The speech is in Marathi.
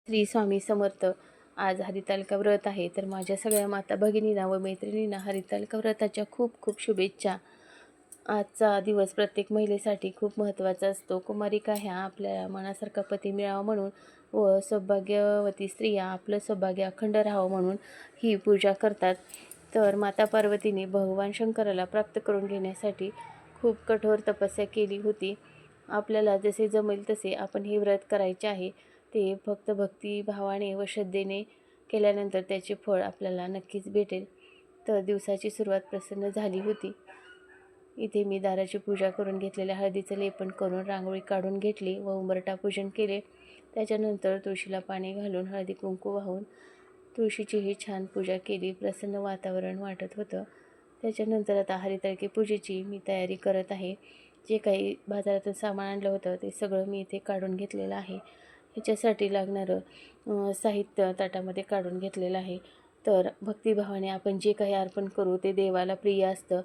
श्री स्वामी समर्थ. आज हरितालिका व्रत आहे, तर माझ्या सगळ्या माता भगिनींना व मैत्रिणींना हरितालिका व्रताच्या खूप खूप शुभेच्छा. आजचा दिवस प्रत्येक महिलेसाठी खूप महत्त्वाचा असतो. कुमारिका ह्या आपल्या मनासारखा पती मिळावा म्हणून व सौभाग्यवती स्त्रिया आपलं सौभाग्य अखंड राहावं म्हणून ही पूजा करतात. तर माता पार्वतीने भगवान शंकराला प्राप्त करून घेण्यासाठी खूप कठोर तपस्या केली होती. आपल्याला जसे जमेल तसे आपण हे व्रत करायचे आहे. ते फक्त भक्तिभावाने व श्रद्धेने केल्यानंतर त्याचे फळ आपल्याला नक्कीच भेटेल. तर दिवसाची सुरुवात प्रसन्न झाली होती. इथे मी दाराची पूजा करून घेतलेल्या हळदीचं लेपन करून रांगोळी काढून घेतली व उंबरठा पूजन केले. त्याच्यानंतर तुळशीला पाणी घालून हळदी कुंकू वाहून तुळशीचीही छान पूजा केली. प्रसन्न वातावरण वाटत होतं. त्याच्यानंतर आता हरितालिके पूजेची मी तयारी करत आहे. जे काही बाजारातून सामान आणलं होतं ते सगळं मी इथे काढून घेतलेलं आहे. ह्याच्यासाठी लागणारं साहित्य ताटामध्ये काढून घेतलेलं आहे. तर भक्तिभावाने आपण जे काही अर्पण करू ते देवाला प्रिय असतं.